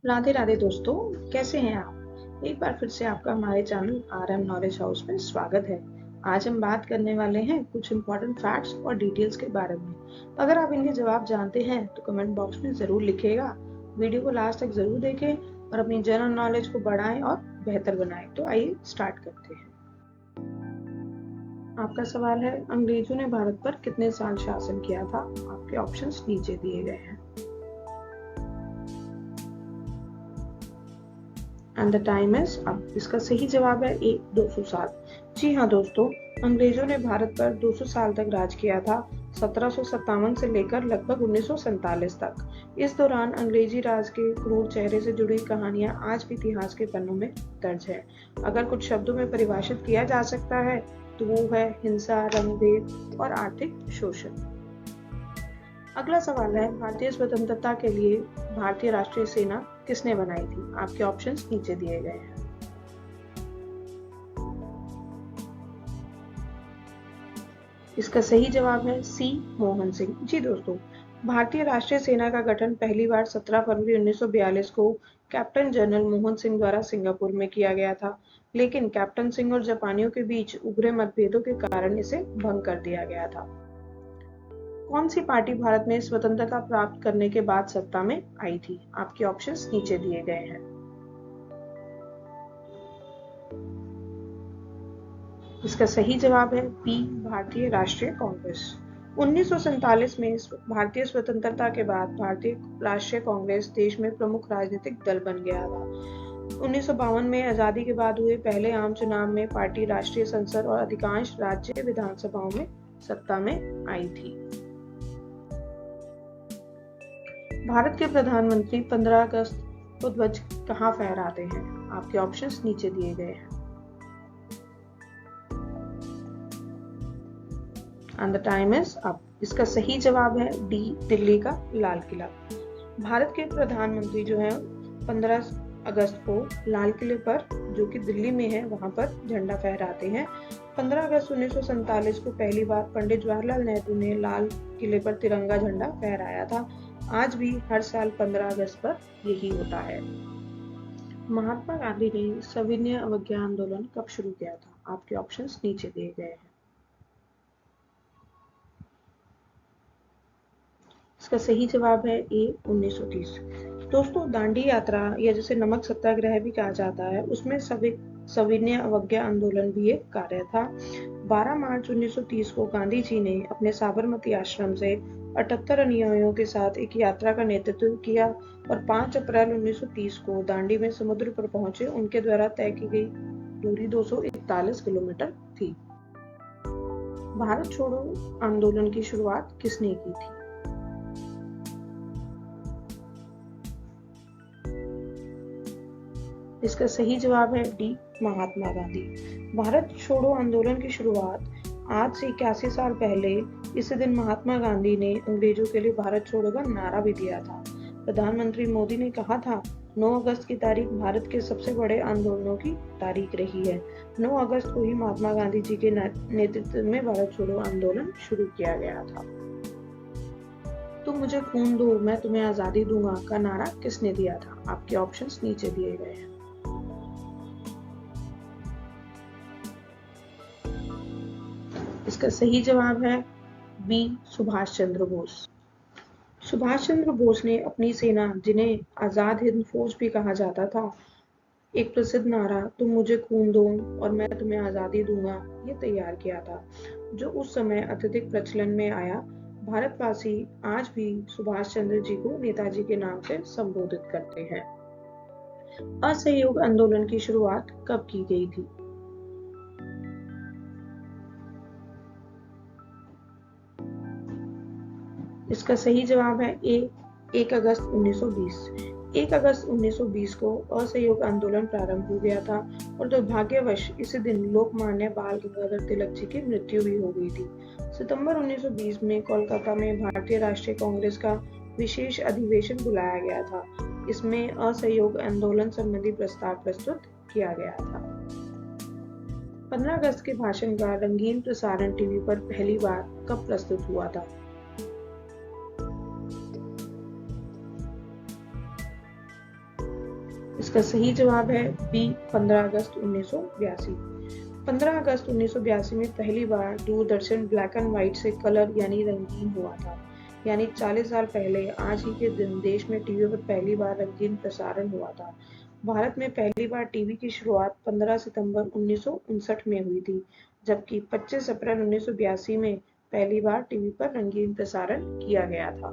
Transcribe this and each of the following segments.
राधे राधे दोस्तों, कैसे हैं आप? एक बार फिर से आपका हमारे चैनल RM नॉलेज हाउस में स्वागत है। आज हम बात करने वाले हैं कुछ इम्पोर्टेंट फैक्ट्स और डिटेल्स के बारे में। अगर आप इनके जवाब जानते हैं तो कमेंट बॉक्स में ज़रूर लिखिएगा। वीडियो को लास्ट तक ज़रूर देखें और अपनी जनरल नॉलेज को बढ़ाएं और बेहतर बनाएं। तो आइए स्टार्ट करते हैं। आपका सवाल है, अंग्रेजों ने भारत पर कितने साल शासन किया था? आपके ऑप्शंस नीचे दिए गए हैं। एंड द टाइम इज अब। इसका सही जवाब है ए 200 साल। जी हाँ दोस्तों, अंग्रेजों ने भारत पर 200 साल तक राज किया था, 1757 से लेकर लगभग 1947 तक। इस दौरान अंग्रेजी राज के क्रूर चेहरे से जुड़ी कहानियां आज भी इतिहास के पन्नों में दर्ज है। अगर कुछ शब्दों में परिभाषित किया जा सकता है तो वो है हिंसा, रंगभेद और आर्थिक शोषण। अगला सवाल है, भारतीय स्वतंत्रता के लिए भारतीय राष्ट्रीय सेना किसने बनाई थी? आपके ऑप्शंस नीचे दिए गए हैं। इसका सही जवाब है सी मोहन सिंह। जी दोस्तों, भारतीय राष्ट्रीय सेना का गठन पहली बार 17 फरवरी 1942 को कैप्टन जनरल मोहन सिंह द्वारा सिंगापुर में किया गया था, लेकिन कैप्टन सिंह और जापानियों के बीच उभरे मतभेदों के कारण इसे भंग कर दिया गया था। कौन सी पार्टी भारत में स्वतंत्रता प्राप्त करने के बाद सत्ता में आई थी? आपके ऑप्शंस नीचे दिए गए हैं। इसका सही जवाब है बी भारतीय राष्ट्रीय कांग्रेस। 1947 में भारतीय स्वतंत्रता के बाद भारतीय राष्ट्रीय कांग्रेस देश में प्रमुख राजनीतिक दल बन गया था। 1952 में आजादी के बाद हुए पहले आम चुनाव में पार्टी राष्ट्रीय संसद और अधिकांश राज्य विधानसभाओं में सत्ता में आई थी। भारत के प्रधानमंत्री 15 अगस्त को ध्वज कहाँ फहराते हैं? आपके ऑप्शंस नीचे दिए गए हैं। And the time is up. इसका सही जवाब है डी दिल्ली का लाल किला। भारत के प्रधानमंत्री जो है 15 अगस्त को लाल किले पर, जो कि दिल्ली में है, वहां पर झंडा फहराते हैं। 15 अगस्त 1947 को पहली बार पंडित जवाहरलाल नेहरू ने लाल किले पर तिरंगा झंडा फहराया था। आज भी हर साल 15 अगस्त पर यही होता है। महात्मा गांधी ने सविनय अवज्ञा आंदोलन कब शुरू किया था? आपके ऑप्शंस नीचे दिए गए हैं। इसका सही जवाब है ए 1930। दोस्तों, दांडी यात्रा या जिसे नमक सत्याग्रह भी कहा जाता है, उसमें सविनय अवज्ञा आंदोलन भी एक कार्य था। 12 मार्च 1930 को गांधी जी ने अपने साबरमती आश्रम से 78 अनुयायियों के साथ एक यात्रा का नेतृत्व किया और 5 अप्रैल 1930 को दांडी में समुद्र पर पहुंचे। उनके द्वारा तय की गई दूरी 241 किलोमीटर थी। भारत छोड़ो आंदोलन की शुरुआत किसने की थी? इसका सही जवाब है डी महात्मा गांधी। भारत छोड़ो आंदोलन की शुरुआत आज से 81 साल पहले इसी दिन महात्मा गांधी ने अंग्रेजों के लिए भारत छोड़ो का नारा भी दिया था। प्रधानमंत्री मोदी ने कहा था, 9 अगस्त की तारीख भारत के सबसे बड़े आंदोलनों की तारीख रही है। 9 अगस्त को ही महात्मा गांधी जी के नेतृत्व में भारत छोड़ो आंदोलन शुरू किया गया था। तुम मुझे खून दो, मैं तुम्हें आजादी दूंगा का नारा किसने दिया था? आपके ऑप्शंस नीचे दिए गए हैं। इसका सही जवाब है बी सुभाष चंद्र बोस। सुभाष चंद्र बोस ने अपनी सेना, जिन्हें आजाद हिंद फौज भी कहा जाता था, एक प्रसिद्ध नारा तुम मुझे खून दो और मैं तुम्हें आजादी दूंगा ये तैयार किया था, जो उस समय अत्यधिक प्रचलन में आया। भारतवासी आज भी सुभाष चंद्र जी को नेताजी के नाम से संबोधित करते हैं। असहयोग आंदोलन की शुरुआत कब की गई थी? इसका सही जवाब है ए 1 अगस्त 1920। 1 अगस्त 1920 को असहयोग आंदोलन प्रारंभ हो गया था और दुर्भाग्यवश इसी दिन लोकमान्य बाल गंगाधर तिलक जी की मृत्यु भी हो गई थी। सितंबर 1920 में कोलकाता में भारतीय राष्ट्रीय कांग्रेस का विशेष अधिवेशन बुलाया गया था। इसमें असहयोग आंदोलन संबंधी प्रस्ताव प्रस्तुत किया गया था। 15 अगस्त के भाषण का रंगीन प्रसारण टीवी पर पहली बार कब प्रस्तुत हुआ था? इसका सही जवाब है बी 15 अगस्त 1982। 15 अगस्त 1982 में पहली बार दूरदर्शन ब्लैक एंड व्हाइट से कलर यानी रंगीन हुआ था। यानी 40 साल पहले आज ही के दिन देश में टीवी पर पहली बार रंगीन प्रसारण हुआ था। भारत में पहली बार टीवी की शुरुआत 15 सितंबर 1959 में हुई थी, जबकि 25 अप्रैल 1982 में पहली बार टीवी पर रंगीन प्रसारण किया गया था।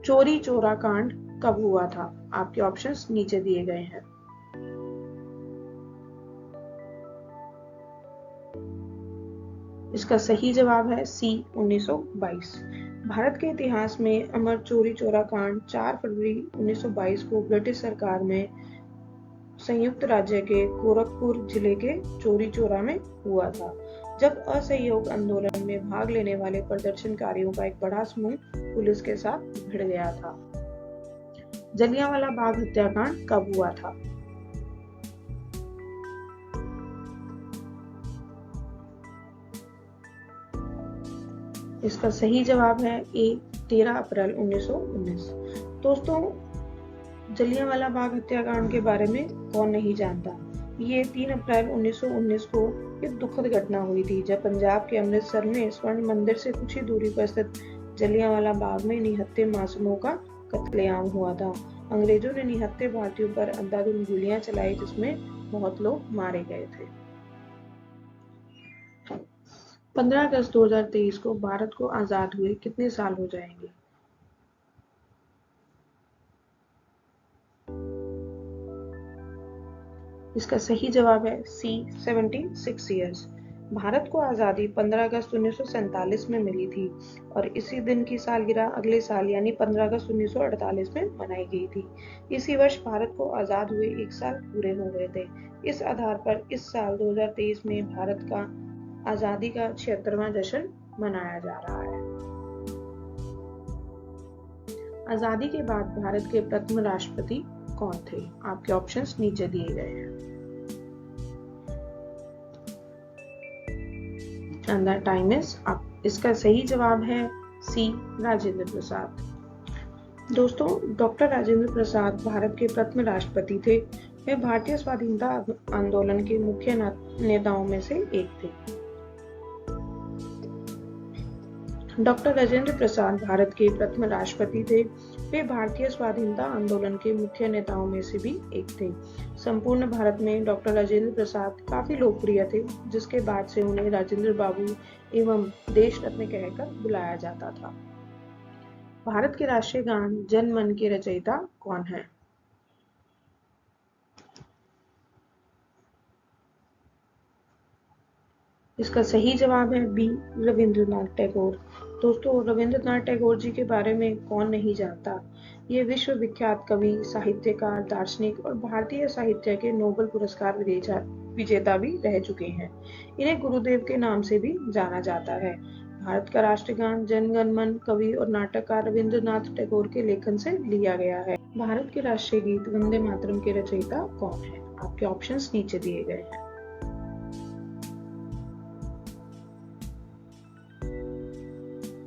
चोरी चोरा कांड कब हुआ था? आपके ऑप्शंस नीचे दिए गए हैं। इसका सही जवाब है सी 1922। भारत के इतिहास में अमर चोरी चोरा कांड 4 फरवरी 1922 को ब्रिटिश सरकार में संयुक्त राज्य के गोरखपुर जिले के चोरी चोरा में हुआ था, जब असहयोग आंदोलन में भाग लेने वाले प्रदर्शनकारियों का एक बड़ा समूह पुलिस के साथ भिड़ गया था। जलियांवाला बाग हत्याकांड कब हुआ था? इसका सही जवाब है ए 13 अप्रैल 1919। दोस्तों, जलियांवाला बाग हत्याकांड के बारे में कौन नहीं जानता। ये 3 अप्रैल 1919 को एक दुखद घटना हुई थी, जब पंजाब के अमृतसर में स्वर्ण मंदिर से कुछ ही दूरी पर स्थित जलियांवाला बाग में निहत्थे मासूमों का कत्लेआम हुआ था। अंग्रेजों ने निहत्थे भारतीयों पर अंधाधुंध गोलियां चलाई, जिसमें बहुत लोग मारे गए थे। 15 अगस्त 2023 को भारत को आजाद हुए कितने साल हो जाएंगे? इसका सही जवाब है सी 76 ईयर्स। भारत को आज़ादी 15 अगस्त 1947 में मिली थी और इसी दिन की सालगिरह अगले साल यानी 15 अगस्त 1948 में मनाई गई थी। इसी वर्ष भारत को आज़ाद हुए 1 साल पूरे हो गए थे। इस आधार पर इस साल 2023 में भारत का आज़ादी का 76वां जश्न मनाया जा रहा है। आज़ादी के बाद भारत के प्रथम राष्ट्रपति कौन थे? आपके ऑप्शंस नीचे दिए गए हैं। And the time is up. इसका सही जवाब है सी राजेंद्र प्रसाद। दोस्तों, डॉक्टर राजेंद्र प्रसाद भारत के प्रथम राष्ट्रपति थे। वे भारतीय स्वाधीनता आंदोलन के मुख्य नेताओं में से एक थे। डॉक्टर राजेंद्र प्रसाद भारत के प्रथम राष्ट्रपति थे। वे भारतीय स्वाधीनता आंदोलन के मुख्य नेताओं में से भी एक थे। संपूर्ण भारत में डॉक्टर राजेंद्र प्रसाद काफी लोकप्रिय थे, जिसके बाद से उन्हें राजेंद्र बाबू एवं देश रत्न कहकर बुलाया जाता था। भारत के राष्ट्रीय गान जन मन के रचयिता कौन है? इसका सही जवाब है बी रविंद्रनाथ टैगोर। दोस्तों, रविंद्रनाथ टैगोर जी के बारे में कौन नहीं जानता। ये विश्व विख्यात कवि, साहित्यकार, दार्शनिक और भारतीय साहित्य के नोबेल पुरस्कार विजेता भी रह चुके हैं। इन्हें गुरुदेव के नाम से भी जाना जाता है। भारत का राष्ट्रगान जन गण मन कवि और नाटककार रविंद्रनाथ टैगोर के लेखन से लिया गया है। भारत के राष्ट्रीय गीत वंदे मातरम के रचयिता कौन है? आपके ऑप्शंस नीचे दिए गए हैं।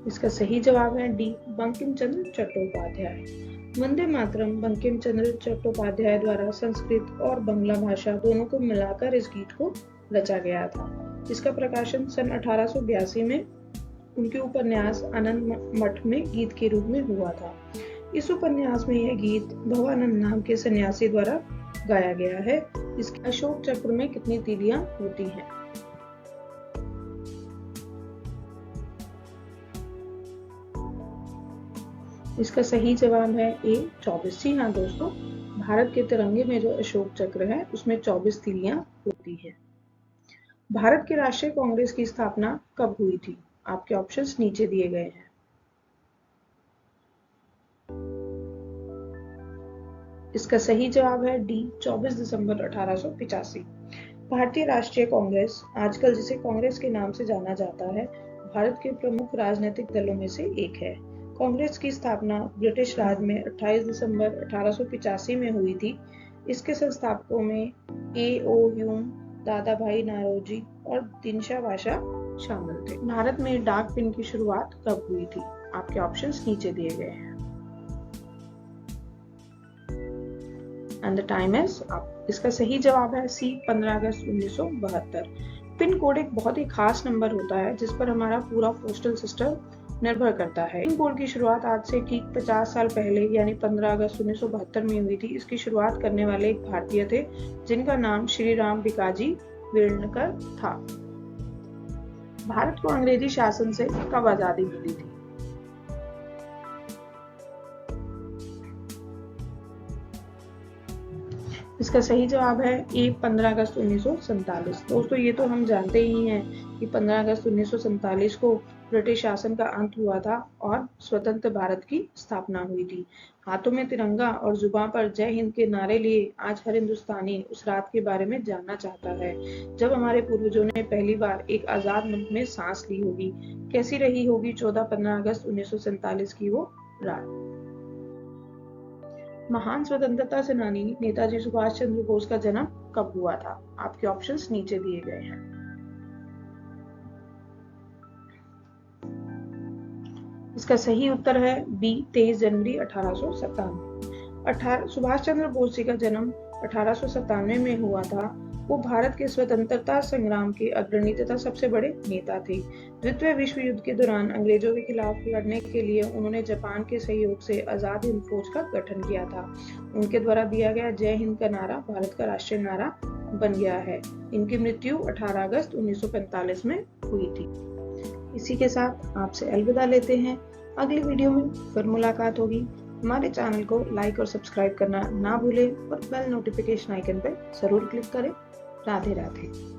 इसका सही जवाब है डी बंकिम चंद्र चट्टोपाध्याय। वंदे मातरम बंकिम चंद्र चट्टोपाध्याय द्वारा संस्कृत और बांग्ला भाषा दोनों को मिलाकर इस गीत को रचा गया था। इसका प्रकाशन सन 1882 में उनके उपन्यास आनंद मठ में गीत के रूप में हुआ था। इस उपन्यास में यह गीत भवानंद नाम के सन्यासी द्वारा गाया गया है। इसके अशोक चक्र में कितनी तीलियां होती हैं? इसका सही जवाब है ए 24। जी हाँ दोस्तों, भारत के तिरंगे में जो अशोक चक्र है उसमें 24 तीलियां होती है। भारत के राष्ट्रीय कांग्रेस की स्थापना कब हुई थी? आपके ऑप्शंस नीचे दिए गए हैं। इसका सही जवाब है डी 24 दिसंबर 1885। भारतीय राष्ट्रीय कांग्रेस, आजकल जिसे कांग्रेस के नाम से जाना जाता है, भारत के प्रमुख राजनीतिक दलों में से एक है। कांग्रेस की स्थापना ब्रिटिश राज में 28 दिसंबर 1885 में हुई थी। इसके संस्थापकों में A.O. ह्यूम, दादा भाई नौरोजी और दिनशा भाषा शामिल थे। भारत में डाक पिन की शुरुआत कब हुई थी? आपके ऑप्शंस नीचे दिए गए हैं। And the time is up. इसका सही जवाब है सी 15 अगस्त 1972। पिन कोड एक बहुत ही खास नंबर होता है जिस पर हमारा पूरा पोस्टल सिस्टम निर्भर करता है। पिन कोड की शुरुआत आज से ठीक 50 साल पहले यानी 15 अगस्त 1972 में हुई थी। इसकी शुरुआत करने वाले एक भारतीय थे जिनका नाम श्री राम भिकाजी वेर्णकर था। भारत को अंग्रेजी शासन से कब आजादी मिली थी? इसका सही जवाब है ए 15 अगस्त 1947। दोस्तों ये तो हम जानते ही हैं कि 15 अगस्त 1947 को ब्रिटिश शासन का अंत हुआ था और स्वतंत्र भारत की स्थापना हुई थी। हाथों में तिरंगा और जुबान पर जय हिंद के नारे लिए आज हर हिंदुस्तानी उस रात के बारे में जानना चाहता है जब हमारे पूर्वजों ने पहली बार एक आजाद मुल्क में सांस ली होगी। कैसी रही होगी 14-15 अगस्त 1947 की वो रात। महान स्वतंत्रता सेनानी नेताजी सुभाष चंद्र बोस का जन्म कब हुआ था? आपके ऑप्शंस नीचे दिए गए हैं। इसका सही उत्तर है बी 23 जनवरी 1897। सुभाष चंद्र बोस जी का जन्म 1897 में हुआ था। वो भारत के स्वतंत्रता संग्राम के अग्रणी तथा सबसे बड़े नेता थे। द्वितीय विश्व युद्ध के दौरान अंग्रेजों के खिलाफ लड़ने के लिए उन्होंने जापान के सहयोग से आजाद हिंद फौज का गठन किया था। उनके द्वारा दिया गया जय हिंद का नारा भारत का राष्ट्रीय नारा बन गया है। इनकी मृत्यु 18 अगस्त 1945 में हुई थी। इसी के साथ आपसे अलविदा लेते हैं। अगली वीडियो में फिर मुलाकात होगी। हमारे चैनल को लाइक और सब्सक्राइब करना ना भूलें और बेल नोटिफिकेशन आइकन पर जरूर क्लिक करें। राधे राधे।